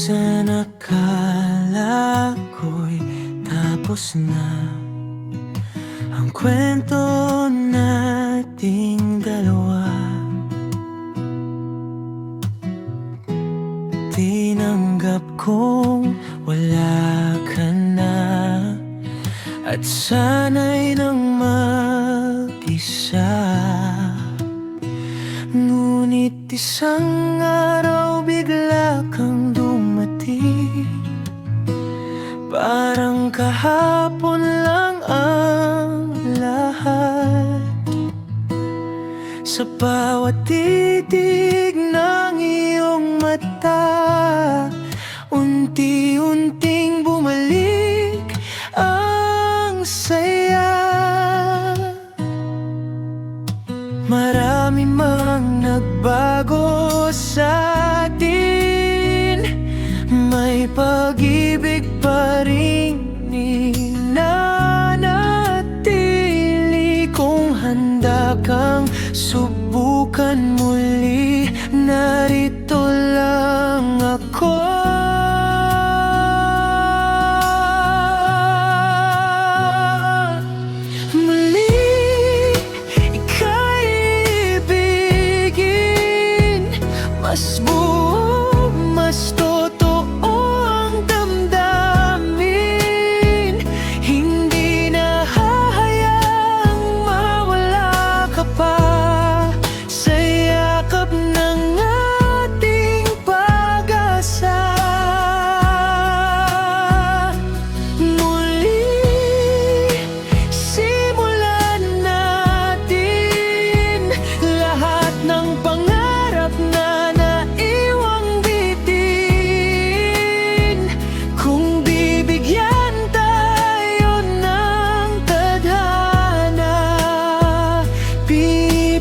Minsan akala ko'y tapos na ang kwento nating dalawa. Tinanggap kong wala ka na, at sana'y nang mag-isa. Ngunit isang araw bigla kang dumating, parang kahapon lang ang lahat. Sa bawat titig ng iyong mata, unti-unting bumalik ang saya. Marami mang nagbago sa atin, may pag-ibig pa rin ninanatili. Kung handa kang subukan muli, narito lang ako. Mas buo, mas totoo ang damdamin. Hindi na hahayaang mawala ka pa sa yakap ng ating pag-asa. Muli, simulan natin lahat ng pangarap na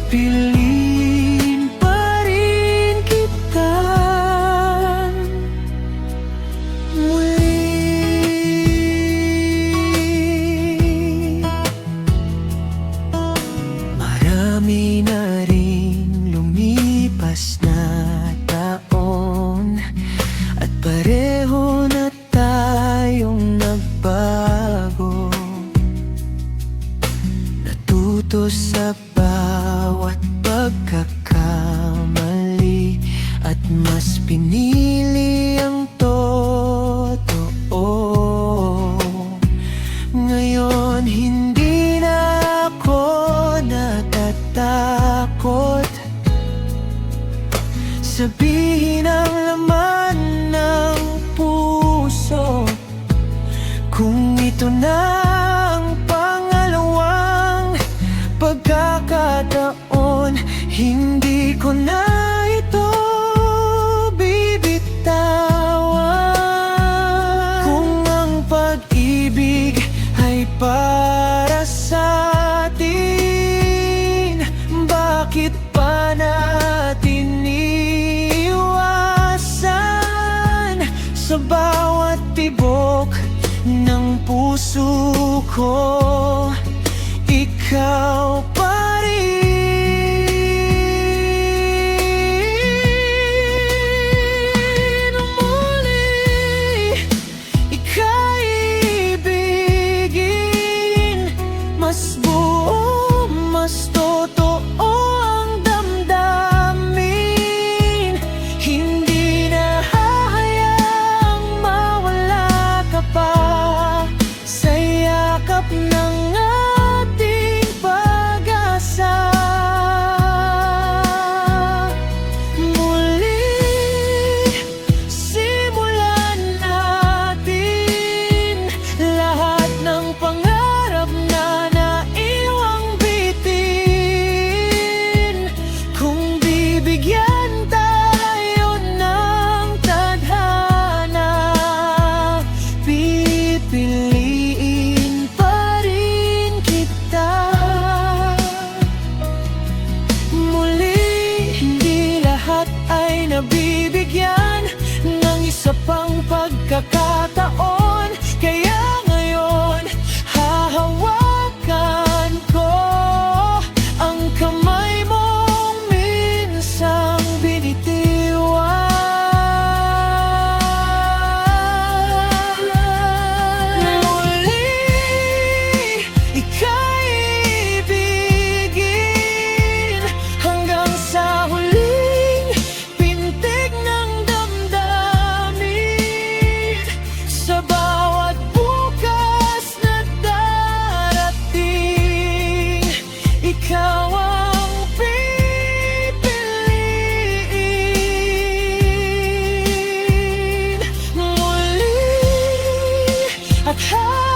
pipiliin pa rin kita muli. Marami na rin lumipas na taon, at pareho na tayong nagbago. Natuto sa bawat pagkakamali, at mas pinili ang totoo. Ngayon hindi na ako natatakot sabihin ang laman ng puso. Kung ito na ang pangalawang pagkakataon, hindi ko na ito bibitawan. Kung ang pag-ibig ay para sa atin, bakit pa natin iiwasan? Sa bawat tibok ng puso ko, ikaw pa rin. Muli ikaibigin, mas buo, mas totoo ang damdamin. Hindi na hahayaang mawala ka pa sa yakap ng ating pag-asa. Muli, simulan natin lahat ng pangarap na naiwang bitin. Kung bibigyan tayo ng tadhana, pipiliin pa rin kita muli. Hindi lahat ay nabibigyan ng isa pang pagkakataon, kaya ngayon hahawakan ko ang kamay mong minsang binitiwan. lahat